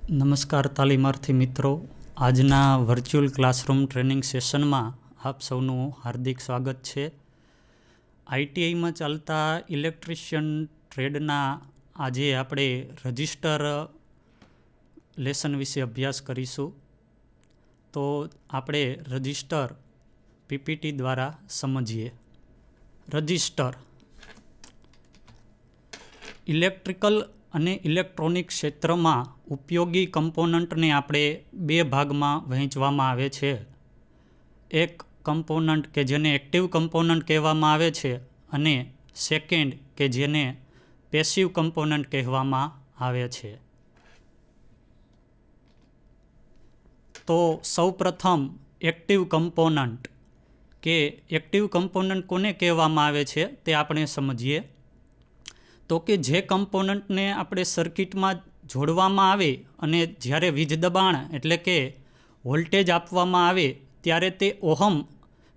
નમસ્કાર તાલીમાર્થી મિત્રો, આજના વર્ચ્યુઅલ ક્લાસરૂમ ટ્રેનિંગ સેશનમાં આપ સૌનું હાર્દિક સ્વાગત છે. આઈટીઆઈમાં ચાલતા ઇલેક્ટ્રિશિયન ટ્રેડના આજે આપણે રજિસ્ટર લેસન વિશે અભ્યાસ કરીશું. તો આપણે રજિસ્ટર પીપીટી દ્વારા સમજીએ. રજિસ્ટર ઇલેક્ટ્રિકલ અને ઇલેક્ટ્રોનિક ક્ષેત્રમાં ઉપયોગી કમ્પોનન્ટને આપણે બે ભાગમાં વહેંચવામાં આવે છે. એક કમ્પોનન્ટ કે જેને એક્ટિવ કમ્પોનન્ટ કહેવામાં આવે છે અને સેકન્ડ કે જેને પેસિવ કમ્પોનન્ટ કહેવામાં આવે છે. તો સૌપ્રથમ એક્ટિવ કમ્પોનન્ટ કે એક્ટિવ કમ્પોનન્ટ કોને કહેવામાં આવે છે તે આપણે સમજીએ. તો કે જે કમ્પોનન્ટને આપણે સર્કિટમાં જોડવામાં આવે અને જ્યારે વીજ દબાણ એટલે કે વોલ્ટેજ આપવામાં આવે ત્યારે તે ઓહમ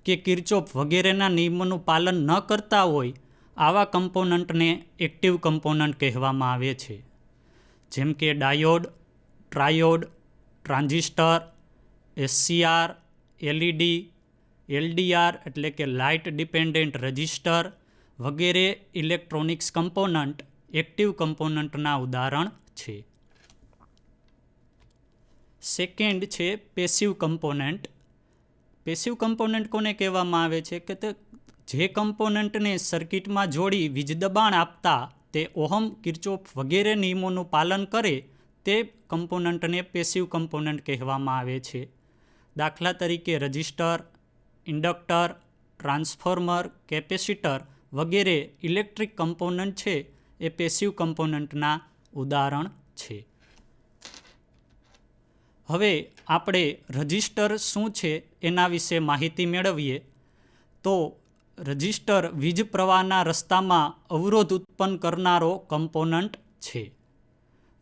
કે કિર્ચોફ વગેરેના નિયમોનું પાલન ન કરતા હોય આવા કમ્પોનન્ટને એક્ટિવ કમ્પોનન્ટ કહેવામાં આવે છે. જેમ કે diode, triode, transistor, SCR, LED, LDR એટલે કે લાઇટ ડિપેન્ડન્ટ રજિસ્ટર વગેરે ઇલેક્ટ્રોનિક્સ કમ્પોનન્ટ એક્ટિવ કમ્પોનન્ટના ઉદાહરણ છે. સેકન્ડ છે પેસિવ કમ્પોનન્ટ. પેસિવ કમ્પોનન્ટ કોને કહેવામાં આવે છે કે તે જે કમ્પોનન્ટને સર્કિટમાં જોડી વીજ દબાણ આપતા તે ઓહમ, કિર્ચોફ વગેરે નિયમોનું પાલન કરે તે કમ્પોનન્ટને પેસિવ કમ્પોનન્ટ કહેવામાં આવે છે. દાખલા તરીકે રજિસ્ટર, ઇન્ડક્ટર, ટ્રાન્સફોર્મર, કેપેસિટર વગેરે ઇલેક્ટ્રિક કમ્પોનન્ટ છે એ પેસિવ કમ્પોનન્ટના ઉદાહરણ છે. હવે આપણે રજિસ્ટર શું છે એના વિશે માહિતી મેળવીએ. તો રજિસ્ટર વીજ પ્રવાહના રસ્તામાં અવરોધ ઉત્પન્ન કરનારો કમ્પોનન્ટ છે.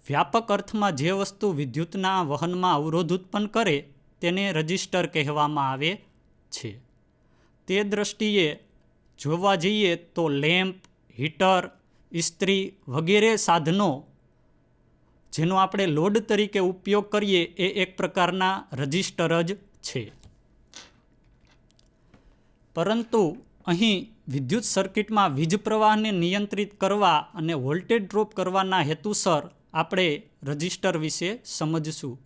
વ્યાપક અર્થમાં જે વસ્તુ વિદ્યુતના વહનમાં અવરોધ ઉત્પન્ન કરે તેને રજિસ્ટર કહેવામાં આવે છે. તે દ્રષ્ટિએ જોવા જઈએ તો લેમ્પ, હીટર, ઇસ્ત્રી વગેરે સાધનો જેનો આપણે લોડ તરીકે ઉપયોગ કરીએ એ એક પ્રકારના રજિસ્ટર જ છે. પરંતુ અહીં વિદ્યુત સર્કિટમાં વીજ પ્રવાહને નિયંત્રિત કરવા અને વોલ્ટેજ ડ્રોપ કરવાના હેતુસર આપણે રજિસ્ટર વિશે સમજશું.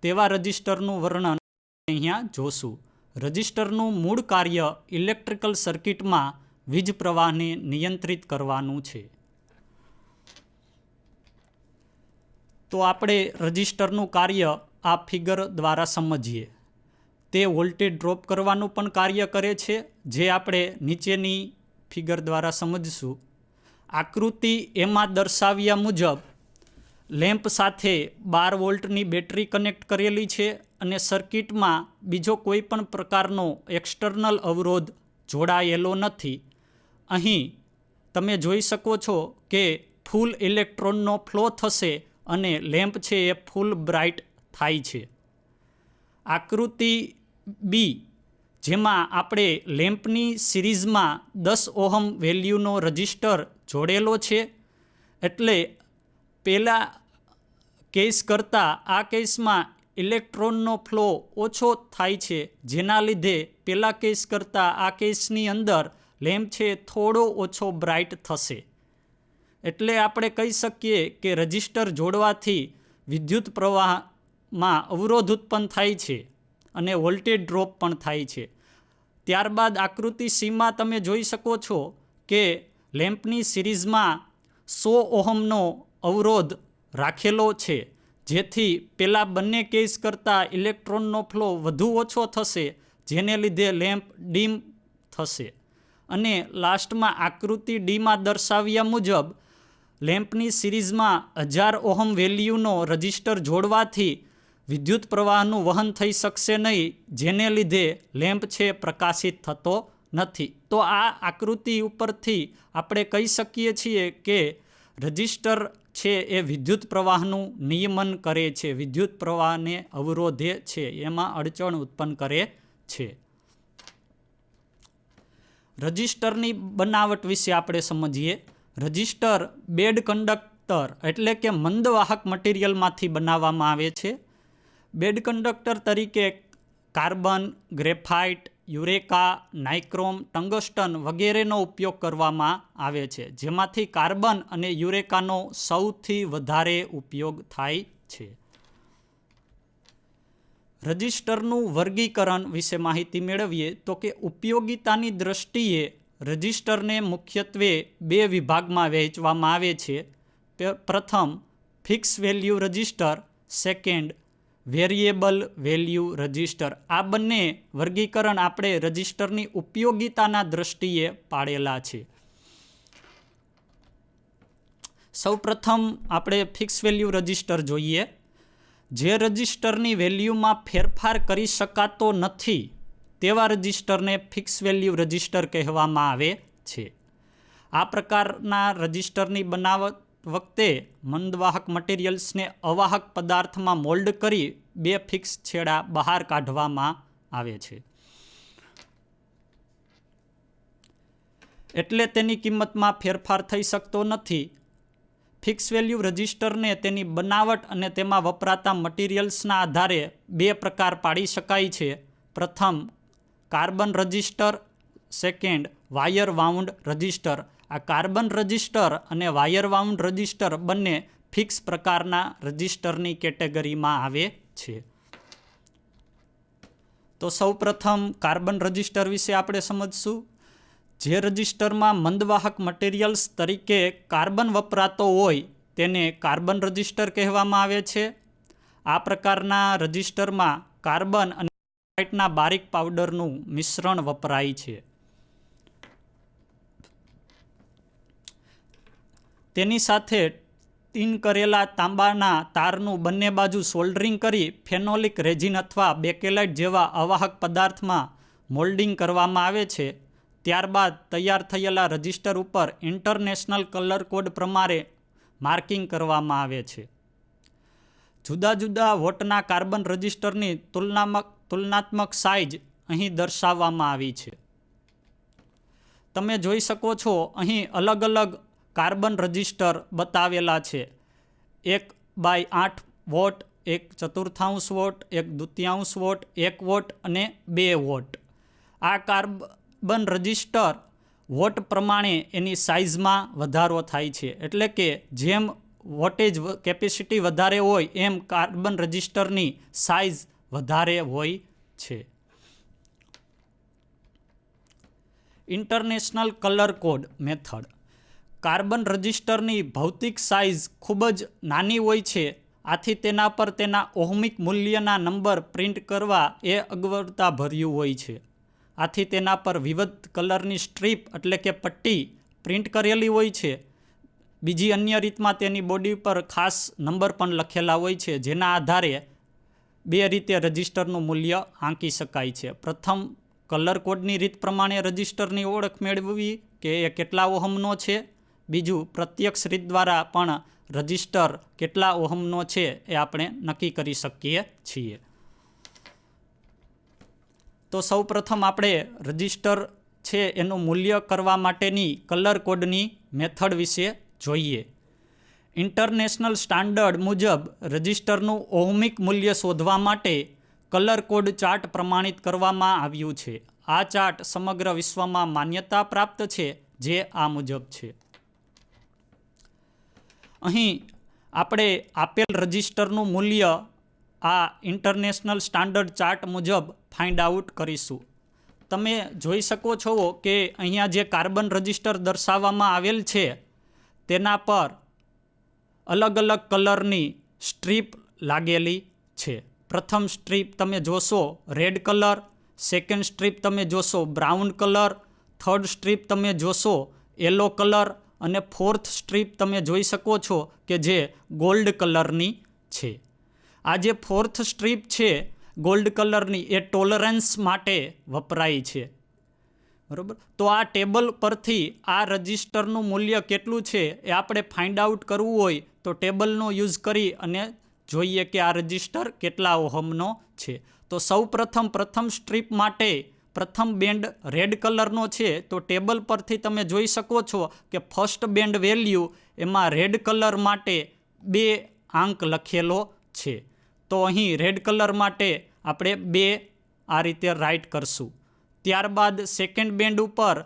તેવા રજિસ્ટરનું વર્ણન અહીંયા જોશું. રજિસ્ટરનું મૂળ કાર્ય ઇલેક્ટ્રિકલ સર્કિટમાં વીજ પ્રવાહને નિયંત્રિત કરવાનું છે. તો આપણે રજિસ્ટરનું કાર્ય આ ફિગર દ્વારા સમજીએ. તે વોલ્ટેજ ડ્રોપ કરવાનું પણ કાર્ય કરે છે, જે આપણે નીચેની ફિગર દ્વારા સમજશું. આકૃતિ એમાં દર્શાવ્યા મુજબ લેમ્પ સાથે 12 વોલ્ટની બેટરી કનેક્ટ કરેલી છે અને સર્કિટમાં બીજો કોઈ પણ પ્રકારનો એક્સટર્નલ અવરોધ જોડાયેલો નથી. અહીં તમે જોઈ શકો છો કે ફૂલ ઇલેક્ટ્રોનનો ફ્લો થશે અને લેમ્પ છે એ ફૂલ બ્રાઇટ થાય છે. આકૃતિ બી જેમાં આપણે લેમ્પની સિરીઝમાં 10 ઓહમ વેલ્યુનો રજિસ્ટર જોડેલો છે, એટલે પહેલા કેસ કરતાં આ કેસમાં ઇલેક્ટ્રોનનો ફ્લો ઓછો થાય છે, જેના લીધે પહેલા કેસ કરતાં આ કેસની અંદર લેમ્પ છે થોડો ઓછો બ્રાઇટ થશે. એટલે આપણે કહી શકીએ કે રજિસ્ટર જોડવાથી વિદ્યુત પ્રવાહમાં અવરોધ ઉત્પન્ન થાય છે અને વોલ્ટેજ ડ્રોપ પણ થાય છે. ત્યારબાદ આકૃતિ સીમાં તમે જોઈ શકો છો કે લેમ્પની સિરીઝમાં 100 ઓહમનો અવરોધ રાખેલો છે, જેથી પેલા બંને કેસ કરતાં ઇલેક્ટ્રોનનો ફ્લો વધુ ઓછો થશે, જેને લીધે લેમ્પ ડીમ થશે. અને લાસ્ટમાં આકૃતિ ડીમાં દર્શાવ્યા મુજબ લેમ્પની સિરીઝમાં 1000 ઓહમ વેલ્યુનો રજિસ્ટર જોડવાથી વિદ્યુત પ્રવાહનું વહન થઈ શકશે નહીં, જેને લીધે લેમ્પ છે પ્રકાશિત થતો નથી. તો આ આકૃતિ ઉપરથી આપણે કહી શકીએ છીએ કે રજિસ્ટર છે એ વિદ્યુત પ્રવાહનું નિયમન કરે છે, વિદ્યુત પ્રવાહને અવરોધે છે, એમાં અડચણ ઉત્પન્ન કરે છે. રજિસ્ટરની બનાવટ વિશે આપણે સમજીએ. રજિસ્ટર બેડ કંડક્ટર એટલે કે મંદવાહક મટીરિયલમાંથી બનાવવામાં આવે છે. બેડ કંડક્ટર તરીકે કાર્બન, ગ્રેફાઇટ, યુરેકા, નાઇક્રોમ, ટંગસ્ટન વગેરેનો ઉપયોગ કરવામાં આવે છે, જેમાંથી કાર્બન અને યુરેકાનો સૌથી વધારે ઉપયોગ થાય છે. રજિસ્ટરનું વર્ગીકરણ વિશે માહિતી મેળવીએ તો કે ઉપયોગિતાની દ્રષ્ટિએ રજિસ્ટરને મુખ્યત્વે બે વિભાગમાં વહેંચવામાં આવે છે. પ્રથમ fix value register, second variable value register. આ બંને વર્ગીકરણ આપણે રજિસ્ટરની ઉપયોગિતાના દ્રષ્ટિએ પાડેલા છે. સૌપ્રથમ આપણે ફિક્સ વેલ્યુ રજિસ્ટર જોઈએ. જે રજિસ્ટરની વેલ્યુમાં ફેરફાર કરી શકાતો નથી તેવા રજિસ્ટરને ફિક્સ વેલ્યુ રજિસ્ટર કહેવામાં આવે છે. આ પ્રકારના રજિસ્ટરની બનાવટ વખતે મંદવાહક મટીરિયલ્સને અવાહક પદાર્થમાં મોલ્ડ કરી બે ફિક્સ છેડા બહાર કાઢવામાં આવે છે. એટલે તેની કિંમતમાં ફેરફાર થઈ શકતો નથી. ફિક્સ વેલ્યુ રજિસ્ટરને તેની બનાવટ અને તેમાં વપરાતા મટીરિયલ્સના આધારે બે પ્રકાર પાડી શકાય છે. પ્રથમ carbon register, second wire wound register. આ કાર્બન રજિસ્ટર અને વાયર વાઉન્ડ રજિસ્ટર બંને ફિક્સ પ્રકારના રજિસ્ટરની કેટેગરીમાં આવે છે. તો સૌપ્રથમ કાર્બન રજિસ્ટર વિશે આપણે સમજશું. જે રજિસ્ટરમાં મંદવાહક મટીરિયલ્સ તરીકે કાર્બન વપરાતો હોય તેને કાર્બન રજિસ્ટર કહેવામાં આવે છે. આ પ્રકારના રજિસ્ટરમાં કાર્બન અને ગ્રેફાઇટના બારીક પાવડરનું મિશ્રણ વપરાય છે. તેની સાથે ટીન કરેલા તાંબાના તારનું બંને બાજુ સોલ્ડરિંગ કરી ફેનોલિક રેઝિન અથવા બેકેલાઇટ જેવા અવાહક પદાર્થમાં મોલ્ડિંગ કરવામાં આવે છે. ત્યારબાદ તૈયાર થયેલા રજિસ્ટર ઉપર ઇન્ટરનેશનલ કલર કોડ પ્રમાણે માર્કિંગ કરવામાં આવે છે. જુદા જુદા વોટના કાર્બન રજિસ્ટરની તુલનાત્મક સાઇઝ અહીં દર્શાવવામાં આવી છે. તમે જોઈ શકો છો અહીં અલગ અલગ કાર્બન રજિસ્ટર બતાવેલા છે. 1/8 વોટ, 1/4 વોટ, 1/2 વોટ, 1 વોટ અને 2 વોટ. આ કાર્બન રજિસ્ટર વોટ પ્રમાણે એની સાઇઝમાં વધારો થાય છે. એટલે કે જેમ વોટેજ કેપેસિટી વધારે હોય એમ કાર્બન રજિસ્ટરની સાઇઝ વધારે હોય છે. International colour code method. Carbon રજિસ્ટરની ભૌતિક સાઇઝ ખૂબ જ નાની હોય છે. આથી તેના પર તેના ઓહમિક મૂલ્યના નંબર પ્રિન્ટ કરવા એ અગવડતાભર્યું હોય છે. આથી તેના પર વિવિધ કલરની સ્ટ્રીપ એટલે કે પટ્ટી પ્રિન્ટ કરેલી હોય છે. બીજી અન્ય રીતમાં તેની બોડી પર ખાસ નંબર પણ લખેલા હોય છે, જેના આધારે બે રીતે રજિસ્ટરનું મૂલ્ય આંકી શકાય છે. પ્રથમ કલર કોડની રીત પ્રમાણે રજિસ્ટરની ઓળખ મેળવવી કે એ કેટલા ઓહમનો છે. બીજું પ્રત્યક્ષ રીત દ્વારા પણ રજિસ્ટર કેટલા ઓહમનો છે એ આપણે નક્કી કરી શકીએ છીએ. તો સૌ પ્રથમ આપણે રજિસ્ટર છે એનું મૂલ્ય કરવા માટેની કલર કોડની મેથડ વિશે જોઈએ. ઇન્ટરનેશનલ સ્ટાન્ડર્ડ મુજબ રજિસ્ટરનું ઓહમિક મૂલ્ય શોધવા માટે કલર કોડ ચાર્ટ પ્રમાણિત કરવામાં આવ્યું છે. આ ચાર્ટ સમગ્ર વિશ્વમાં માન્યતા પ્રાપ્ત છે, જે આ મુજબ છે. અહીં આપણે આપેલ રજિસ્ટરનું મૂલ્ય આ ઇન્ટરનેશનલ સ્ટાન્ડર્ડ ચાર્ટ મુજબ ફાઇન્ડ આઉટ કરીશું. તમે જોઈ શકો છો કે અહીંયા જે કાર્બન રજિસ્ટર દર્શાવવામાં આવેલ છે તેના પર અલગ અલગ કલરની સ્ટ્રીપ લાગેલી છે. પ્રથમ સ્ટ્રીપ તમે જોશો રેડ કલર, સેકન્ડ સ્ટ્રીપ તમે જોશો બ્રાઉન કલર, થર્ડ સ્ટ્રીપ તમે જોશો યલો કલર અને ફોર્થ સ્ટ્રીપ તમે જોઈ શકો છો કે જે ગોલ્ડ કલરની છે. આ જે ફોર્થ સ્ટ્રીપ છે ગોલ્ડ કલરની એ ટોલરન્સ માટે વપરાય છે. બરાબર. તો આ ટેબલ પરથી આ રજિસ્ટરનું મૂલ્ય કેટલું છે એ આપણે ફાઇન્ડ આઉટ કરવું હોય તો ટેબલનો યુઝ કરી અને જોઈએ કે આ રજિસ્ટર કેટલા ઓહમનો છે. તો સૌ પ્રથમ સ્ટ્રીપ માટે પ્રથમ બેન્ડ રેડ કલરનો છે તો ટેબલ પરથી તમે જોઈ શકો છો કે ફર્સ્ટ બેન્ડ વેલ્યુ એમાં રેડ કલર માટે 2 આંક લખેલો છે. તો અહીં રેડ કલર માટે આપણે 2 આ રીતે રાઇટ કરશું. ત્યારબાદ સેકન્ડ બેન્ડ ઉપર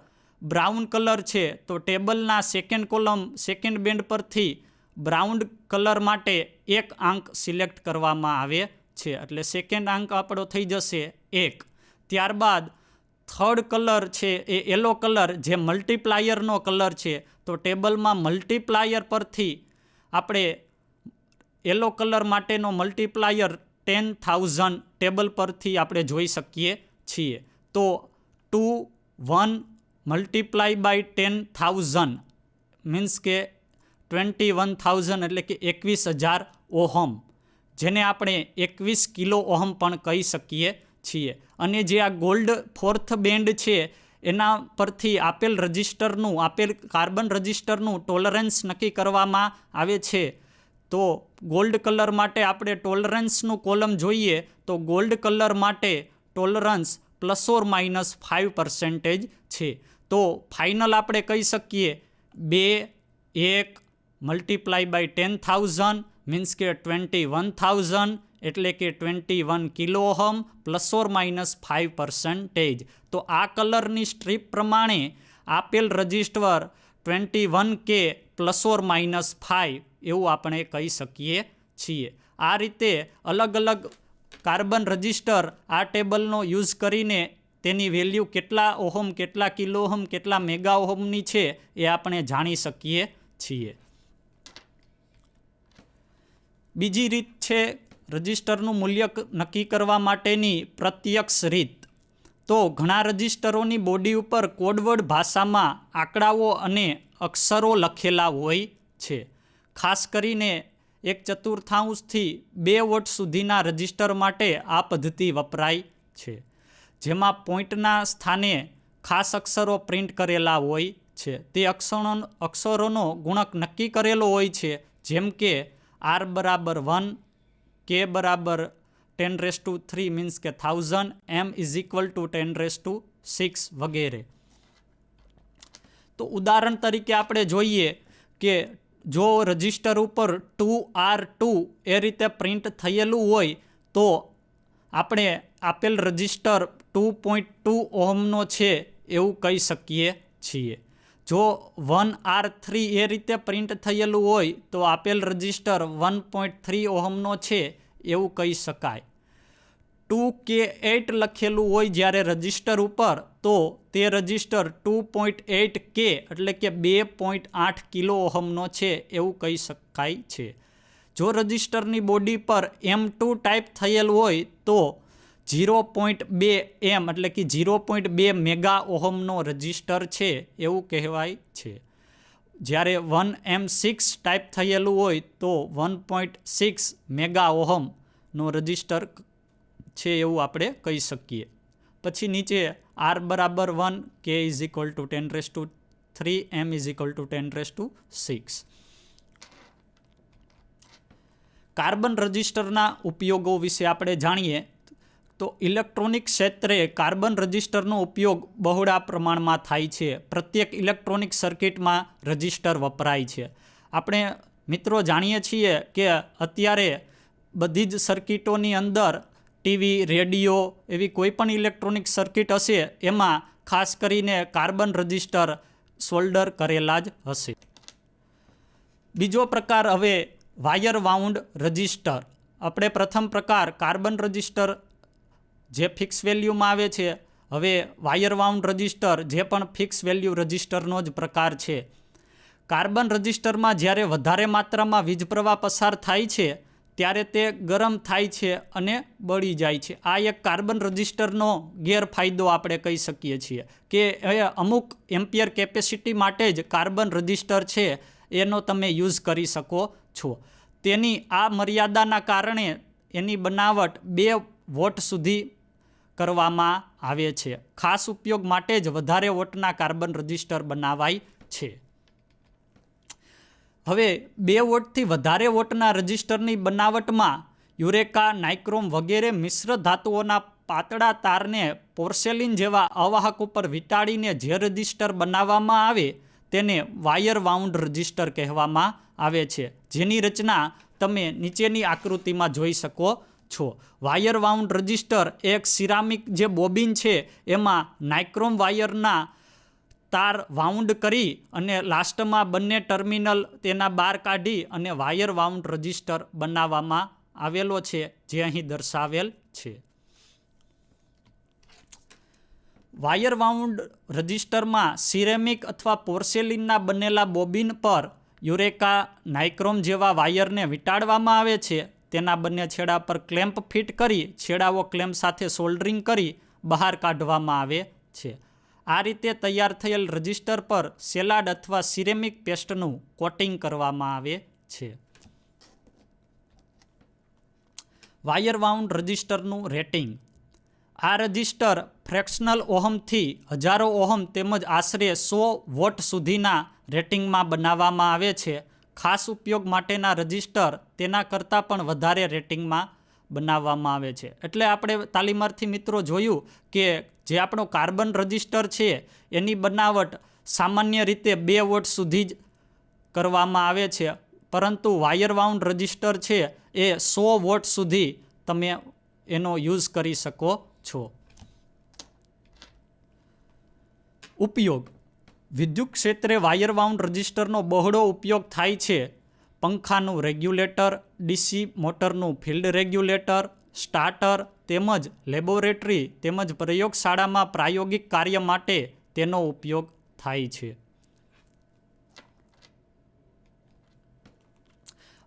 બ્રાઉન કલર છે તો ટેબલના સેકન્ડ કોલમ સેકન્ડ બેન્ડ પરથી બ્રાઉન કલર માટે 1 આંક સિલેક્ટ કરવામાં આવે છે, એટલે સેકન્ડ આંક આપણો થઈ જશે 1. ત્યારબાદ થર્ડ કલર છે એ યલો કલર જે મલ્ટીપ્લાયરનો કલર છે તો ટેબલમાં મલ્ટીપ્લાયર પરથી આપણે યલો કલર માટેનો મલ્ટીપ્લાયર 10,000 ટેબલ પરથી આપણે જોઈ શકીએ છીએ. તો 2 મલ્ટીપ્લાય બાય 10,000 મીન્સ કે 21,000 એટલે કે 21,000 ઓહમ, જેને આપણે 21 કિલો ઓહમ પણ કહી શકીએ છીએ. અને જે આ ગોલ્ડ ફોર્થ બેન્ડ છે એના પરથી આપેલ કાર્બન રજિસ્ટરનું ટોલરન્સ નક્કી કરવામાં આવે છે. તો ગોલ્ડ કલર માટે આપણે ટોલરન્સનું કોલમ જોઈએ તો ગોલ્ડ કલર માટે ટોલરન્સ ±5% છે. તો ફાઇનલ આપણે કહી શકીએ 1 મલ્ટીપ્લાય બાય 10,000 મીન્સ કે 21,000 એટલે કે 21 કિલો ઓહમ ±5%. તો આ કલરની સ્ટ્રીપ પ્રમાણે આપેલ રજિસ્ટર 21K ±5 એવું આપણે કહી શકીએ છીએ. આ રીતે અલગ અલગ કાર્બન રજિસ્ટર આ ટેબલનો યુઝ કરીને તેની વેલ્યુ કેટલા ઓહમ, કેટલા કિલો ઓહમ, કેટલા મેગા ઓહમની છે એ આપણે જાણી શકીએ છીએ. બીજી રીત છે રજિસ્ટરનું મૂલ્ય નક્કી કરવા માટેની પ્રત્યક્ષ રીત. તો ઘણા રજિસ્ટરોની બોડી ઉપર કોડવર્ડ ભાષામાં આંકડાઓ અને અક્ષરો લખેલા હોય છે. ખાસ કરીને 1/4 થી 2 વોટ સુધીના રજિસ્ટર માટે આ પદ્ધતિ વપરાય છે, જેમાં પોઈન્ટના સ્થાને ખાસ અક્ષરો પ્રિન્ટ કરેલા હોય છે. તે અક્ષરોનો ગુણક નક્કી કરેલો હોય છે, જેમ કે R = 1, K = 10⁻³ મીન્સ કે 1000, M = 10⁻6 વગેરે. તો ઉદાહરણ તરીકે આપણે જોઈએ કે જો રજિસ્ટર ઉપર 2R2 એ રીતે પ્રિન્ટ થયેલું હોય તો આપણે આપેલ રજિસ્ટર 2.2 ઓહમનો છે એવું કહી શકીએ છીએ. જો 1R3 એ રીતે પ્રિન્ટ થયેલું હોય તો આપેલ રજિસ્ટર 1.3 ઓહમનો છે એવું કહી શકાય. 2K8 લખેલું હોય જ્યારે રજિસ્ટર ઉપર તો તે રજિસ્ટર 2.8K એટલે કે 2.8 કિલો ઓહમનો છે એવું કહી શકાય છે. જો રજિસ્ટરની બોડી પર M2 ટાઈપ થયેલ હોય તો 0.2 M એટલે કે 0.2 મેગા ઓહમનો રજિસ્ટર છે એવું કહેવાય છે. જ્યારે 1M6 ટાઈપ થયેલું હોય તો 1.6 મેગા ઓહમનો રજિસ્ટર છે એવું આપણે કહી શકીએ. પછી નીચે R = 1, K = 10⁻3, M = 10⁻6. કાર્બન રજિસ્ટરના ઉપયોગો વિશે આપણે જાણીએ તો ઇલેક્ટ્રોનિક ક્ષેત્રે કાર્બન રજિસ્ટરનો ઉપયોગ બહોળા પ્રમાણમાં થાય છે. પ્રત્યેક ઇલેક્ટ્રોનિક સર્કિટમાં રજિસ્ટર વપરાય છે. આપણે મિત્રો જાણીએ છીએ કે અત્યારે બધી જ સર્કિટોની અંદર ટીવી, રેડિયો એવી કોઈ પણ ઇલેક્ટ્રોનિક સર્કિટ હશે એમાં ખાસ કરીને કાર્બન રજિસ્ટર સોલ્ડર કરેલા જ હશે. બીજો પ્રકાર હવે વાયર વાઉન્ડ રજિસ્ટર. આપણે પ્રથમ પ્રકાર કાર્બન રજિસ્ટર જે ફિક્સ વેલ્યુમાં આવે છે. હવે વાયર વાઉન્ડ રજિસ્ટર જે પણ ફિક્સ વેલ્યુ રજિસ્ટરનો જ પ્રકાર છે. કાર્બન રજિસ્ટરમાં જ્યારે વધારે માત્રામાં વીજ પ્રવાહ પસાર થાય છે ત્યારે તે ગરમ થાય છે અને બળી જાય છે. આ એક કાર્બન રજિસ્ટરનો ગેરફાયદો આપણે કહી શકીએ છીએ કે અમુક એમ્પિયર કેપેસિટી માટે જ કાર્બન રજિસ્ટર છે એનો તમે યુઝ કરી શકો છો. તેની આ મર્યાદાના કારણે એની બનાવટ 2 વોટ સુધી કરવામાં આવે છે. ખાસ ઉપયોગ માટે જ વધારે વોટના કાર્બન રજિસ્ટર બનાવાય છે. હવે 2 વોટથી વધારે વોટના રજિસ્ટરની બનાવટમાં યુરેકા, નાઇક્રોમ વગેરે મિશ્ર ધાતુઓના પાતળા તારને પોર્સેલિન જેવા અવાહક ઉપર વીંટાળીને જે રજિસ્ટર બનાવવામાં આવે તેને વાયર વાઉન્ડ રજિસ્ટર કહેવામાં આવે છે, જેની રચના તમે નીચેની આકૃતિમાં જોઈ શકો છો. વાયર વાઉન્ડ રજિસ્ટર એક સિરામિક જે બોબિન છે એમાં નાઇક્રોમ વાયરના તાર વાઉન્ડ કરી અને લાસ્ટમાં બંને ટર્મિનલ તેના બહાર કાઢી અને વાયર વાઉન્ડ રજિસ્ટર બનાવવામાં આવેલો છે, જે અહીં દર્શાવેલ છે. વાયર વાઉન્ડ રજિસ્ટરમાં સિરેમિક અથવા પોર્સેલિનના બનેલા બોબિન પર યુરેકા નાઇક્રોમ જેવા વાયરને વીંટાળવામાં આવે છે. તેના બંને છેડા પર ક્લેમ્પ ફિટ કરી છેડાઓ ક્લેમ્પ સાથે સોલ્ડરિંગ કરી બહાર કાઢવામાં આવે છે. આ રીતે તૈયાર થયેલ રજિસ્ટર પર સેલાડ અથવા સિરેમિક પેસ્ટનું કોટિંગ કરવામાં આવે છે. વાયર વાઉન્ડ રજિસ્ટરનું રેટિંગ. આ રજિસ્ટર ફ્રેક્શનલ ઓહમથી હજારો ઓહમ તેમજ આશરે 100 વોટ સુધીના રેટિંગમાં બનાવવામાં આવે છે. ખાસ ઉપયોગ માટેના રજિસ્ટર તેના કરતાં પણ વધારે રેટિંગમાં બનાવવામાં આવે છે. એટલે આપણે તાલીમાર્થી મિત્રો જોયું કે જે આપણો કાર્બન રજિસ્ટર છે એની બનાવટ સામાન્ય રીતે 2 વોટ સુધી જ કરવામાં આવે છે, પરંતુ વાયર વાઉન્ડ રજિસ્ટર છે એ 100 વોટ સુધી તમે એનો યુઝ કરી શકો છો. ઉપયોગ. વિદ્યુત ક્ષેત્રે વાયર વાઉન્ડ રજિસ્ટરનો બહોળો ઉપયોગ થાય છે. પંખાનું રેગ્યુલેટર, ડીસી મોટરનું ફિલ્ડ રેગ્યુલેટર, સ્ટાર્ટર તેમજ લેબોરેટરી તેમજ પ્રયોગશાળામાં પ્રાયોગિક કાર્ય માટે તેનો ઉપયોગ થાય છે.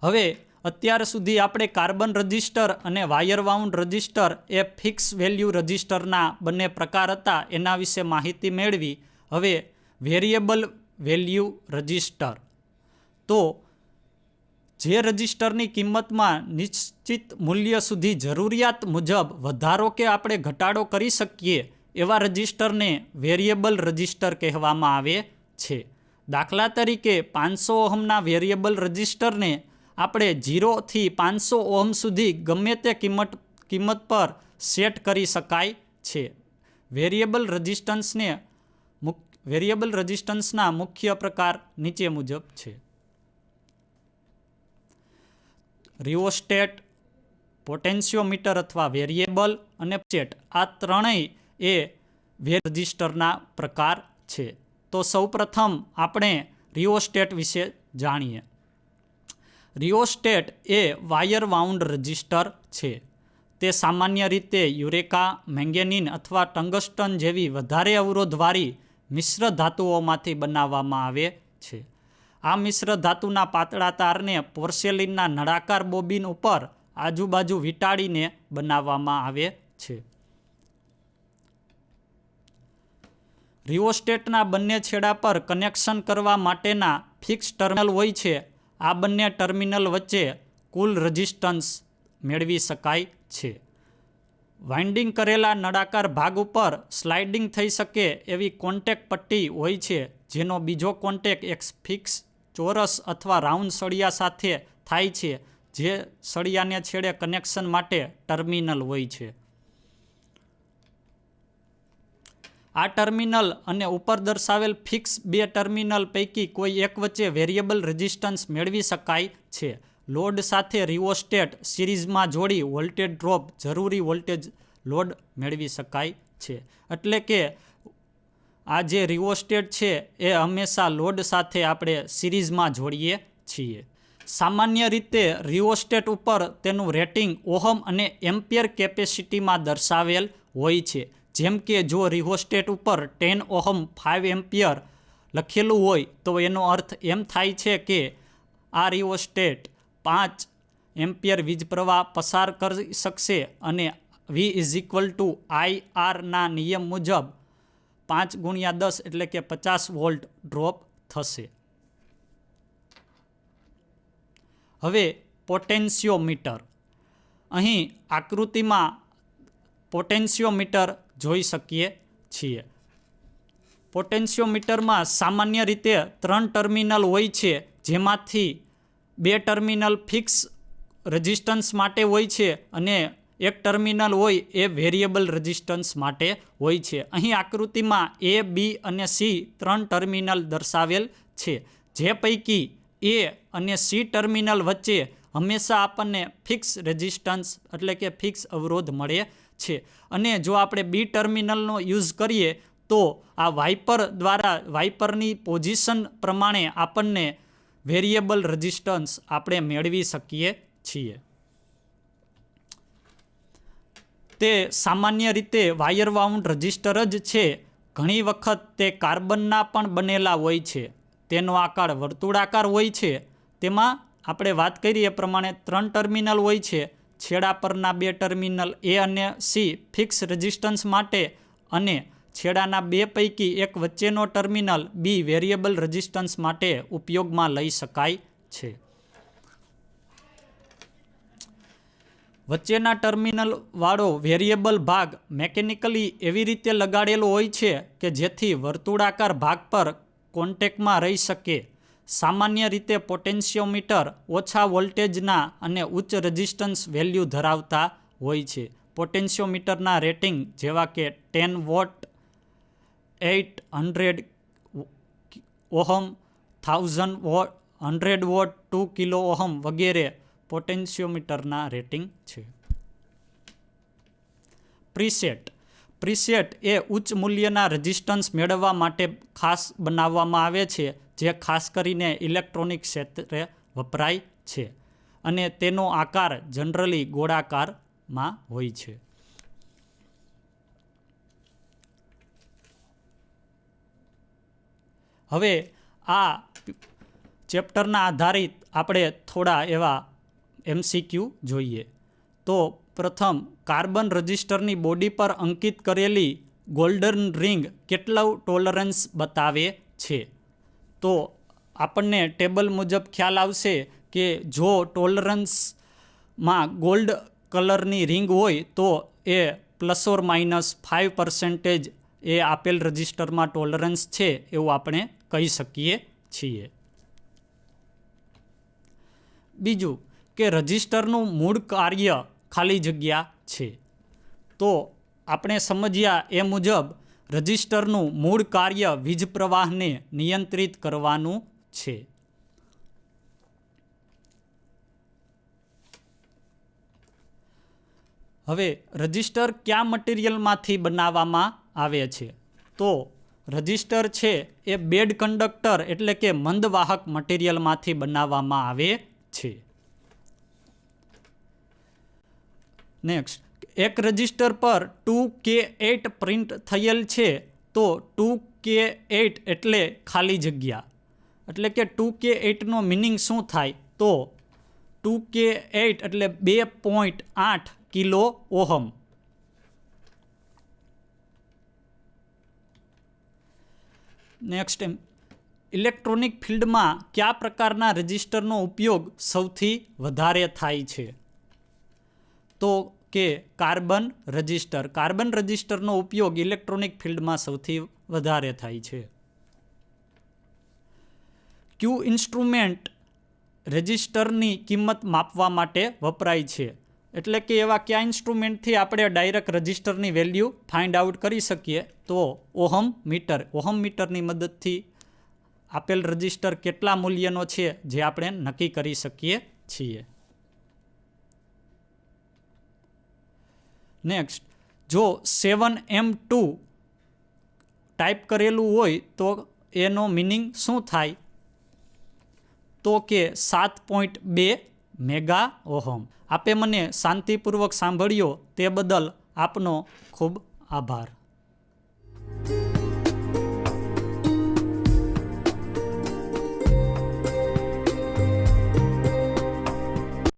હવે અત્યાર સુધી આપણે કાર્બન રજિસ્ટર અને વાયર વાઉન્ડ રજિસ્ટર એ ફિક્સ વેલ્યુ રજિસ્ટરના બંને પ્રકાર હતા એના વિશે માહિતી મેળવી. હવે વેરિયેબલ વેલ્યુ રજિસ્ટર. તો જે રજિસ્ટરની કિંમતમાં નિશ્ચિત મૂલ્ય સુધી જરૂરિયાત મુજબ વધારો કે આપણે ઘટાડો કરી શકીએ એવા રજિસ્ટરને વેરિયેબલ રજિસ્ટર કહેવામાં આવે છે. દાખલા તરીકે 500 ઓહમના વેરિયેબલ રજિસ્ટરને આપણે 0 થી 500 ઓહમ સુધી ગમે તે કિંમત પર સેટ કરી શકાય છે. વેરિયેબલ રેઝિસ્ટન્સના મુખ્ય પ્રકાર નીચે મુજબ છે. રિઓસ્ટેટ, પોટેન્શિયોમીટર અથવા વેરિયેબલ અને ચેટ, આ ત્રણેય એ રજિસ્ટરના પ્રકાર છે. તો સૌપ્રથમ આપણે રિઓસ્ટેટ વિશે જાણીએ. રિઓસ્ટેટ એ વાયર વાઉન્ડ રજિસ્ટર છે. તે સામાન્ય રીતે યુરેકા, મેંગેનીન અથવા ટંગસ્ટન જેવી વધારે અવરોધવાળી મિશ્ર ધાતુઓમાંથી બનાવવામાં આવે છે. આ મિશ્ર ધાતુના પાતળા તારને પોર્સેલિનના નળાકાર બોબિન ઉપર આજુબાજુ વીંટાળીને બનાવવામાં આવે છે. રિઓસ્ટેટના બંને છેડા પર કનેક્શન કરવા માટેના ફિક્સ ટર્મિનલ હોય છે. આ બંને ટર્મિનલ વચ્ચે કુલ રેઝિસ્ટન્સ મેળવી શકાય છે. વાઇન્ડિંગ કરેલા નળાકાર ભાગ ઉપર સ્લાઇડિંગ થઈ શકે એવી કોન્ટેક પટ્ટી હોય છે, જેનો બીજો કોન્ટેક એક ફિક્સ ચોરસ અથવા રાઉન્ડ સળિયા સાથે થાય છે, જે સળિયાને છેડે કનેક્શન માટે ટર્મિનલ હોય છે. આ ટર્મિનલ અને ઉપર દર્શાવેલ ફિક્સ 2 ટર્મિનલ પૈકી કોઈ એક વચ્ચે વેરિયેબલ રેઝિસ્ટન્સ મેળવી શકાય છે. લોડ સાથે રિઓસ્ટેટ સિરીઝમાં જોડી વોલ્ટેજ ડ્રોપ જરૂરી વોલ્ટેજ લોડ મેળવી શકાય છે. એટલે કે આ જે રિઓસ્ટેટ છે એ હંમેશા લોડ સાથે આપણે સિરીઝમાં જોડીએ છીએ. સામાન્ય રીતે રિઓસ્ટેટ ઉપર તેનું રેટિંગ ઓહમ અને એમ્પિયર કેપેસિટીમાં દર્શાવેલ હોય છે. જેમ કે જો રિઓસ્ટેટ ઉપર 10 ઓહમ 5 એમ્પિયર લખેલું હોય તો એનો અર્થ એમ થાય છે કે આ રિઓસ્ટેટ 5 એમ્પિયર વીજ પ્રવાહ પસાર કરી શકશે અને V IR ના નિયમ મુજબ 5 × 10 એટલે કે 50 વોલ્ટ ડ્રોપ થશે. હવે પોટેન્શિયોમીટર. અહીં આકૃતિમાં પોટેન્શિયોમીટર જોઈ શકીએ છીએ. પોટેન્શિયોમીટરમાં સામાન્ય રીતે 3 ટર્મિનલ હોય છે, જેમાંથી 2 ટર્મિનલ ફિક્સ રેઝિસ્ટન્સ માટે હોય છે અને એક ટર્મિનલ હોય એ વેરિયેબલ રેઝિસ્ટન્સ માટે હોય છે. અહીં આકૃતિમાં A, B અને C 3 ટર્મિનલ દર્શાવેલ છે, જે પૈકી A અને C ટર્મિનલ વચ્ચે હંમેશા આપણને ફિક્સ રેઝિસ્ટન્સ એટલે કે ફિક્સ અવરોધ મળે છે. અને જો આપણે B ટર્મિનલનો યુઝ કરીએ તો આ વાઇપરની પોઝિશન પ્રમાણે આપણને વેરિયેબલ રેઝિસ્ટન્સ આપણે મેળવી શકીએ છીએ. તે સામાન્ય રીતે વાયર વાઉન્ડ રેઝિસ્ટર જ છે. ઘણી વખત તે કાર્બનના પણ બનેલા હોય છે. તેનો આકાર વર્તુળાકાર હોય છે. તેમાં આપણે વાત કરીએ એ પ્રમાણે 3 ટર્મિનલ હોય છે. છેડા પરના 2 ટર્મિનલ A અને C ફિક્સ રેઝિસ્ટન્સ માટે અને છેડાના 2 પૈકી એક વચ્ચેનો ટર્મિનલ B વેરિયેબલ રેઝિસ્ટન્સ માટે ઉપયોગમાં લઈ શકાય છે. વચ્ચેના ટર્મિનલ વાળો વેરિયેબલ ભાગ મેકેનિકલી એવી રીતે લગાડેલો હોય છે કે જેથી વર્તુળાકાર ભાગ પર કોન્ટેક્ટમાં રહી શકે. સામાન્ય રીતે પોટેન્શિયોમીટર ઓછા વોલ્ટેજના અને ઉચ્ચ રેઝિસ્ટન્સ વેલ્યુ ધરાવતા હોય છે. પોટેન્શિયોમીટરના રેટિંગ જેવા કે 10 watt, 800 ohm, 1000 watt, 100 watt, 2 kilo ohm વગેરે પોટેન્શિયોમીટરના રેટિંગ છે. પ્રીસેટ એ ઉચ્ચ મૂલ્યના રેઝિસ્ટન્સ મેળવવા માટે ખાસ બનાવવામાં આવે છે, જે ખાસ કરીને ઇલેક્ટ્રોનિક ક્ષેત્રે વપરાય છે અને તેનો આકાર જનરલી ગોળાકારમાં હોય છે. હવે આ ચેપ્ટરના આધારિત આપણે થોડા એવા MCQ જોઈએ. તો પ્રથમ, કાર્બન રજિસ્ટરની બોડી પર અંકિત કરેલી ગોલ્ડન રિંગ કેટલું ટોલરન્સ બતાવે છે? તો આપણને ટેબલ મુજબ ખ્યાલ આવશે કે જો ટોલરન્સમાં ગોલ્ડ કલરની રિંગ હોય તો એ ±5% એ આપેલ રજિસ્ટરમાં ટોલરન્સ છે એવું આપણે કહી શકીએ છીએ. બીજું કે રજિસ્ટરનું મૂળ કાર્ય ખાલી જગ્યા છે. તો આપણે સમજ્યા એ મુજબ રજિસ્ટરનું મૂળ કાર્ય વીજ પ્રવાહને નિયંત્રિત કરવાનું છે. હવે રજિસ્ટર કયા મટીરિયલમાંથી બનાવવામાં આવે છે? તો રજિસ્ટર છે એ બેડ કંડક્ટર એટલે કે મંદવાહક મટીરિયલમાંથી બનાવવામાં આવે છે. નેક્સ્ટ, એક રજિસ્ટર પર 2K8 પ્રિન્ટ થયેલ છે. તો 2K8 એટલે ખાલી જગ્યા. એટલે કે 2K8નો મિનિંગ શું થાય? તો 2K8 એટલે 2.8 કિલો ઓહમ. નેક્સ્ટ, ઇલેક્ટ્રોનિક ફિલ્ડમાં કયા પ્રકારના રજિસ્ટરનો ઉપયોગ સૌથી વધારે થાય છે? તો કે કાર્બન રજિસ્ટર. કાર્બન રજિસ્ટરનો ઉપયોગ ઇલેક્ટ્રોનિક ફિલ્ડમાં સૌથી વધારે થાય છે. ક્યુ ઇન્સ્ટ્રુમેન્ટ રજિસ્ટરની કિંમત માપવા માટે વપરાય છે? એટલે કે એવા કયા ઇન્સ્ટ્રુમેન્ટથી આપણે ડાયરેક્ટ રજિસ્ટરની વેલ્યુ ફાઇન્ડ આઉટ કરી શકીએ? તો ઓહમ મીટર. ઓહમ મીટરની મદદથી આપેલ રજિસ્ટર કેટલા મૂલ્યનો છે જે આપણે નક્કી કરી શકીએ છીએ. નેક્સ્ટ, જો 7M2 ટાઈપ કરેલું હોય તો એનો મિનિંગ શું થાય? તો કે 7.2 મેગા ઓહમ. આપે મને શાંતિપૂર્વક સાંભળ્યો તે બદલ આપનો ખૂબ આભાર.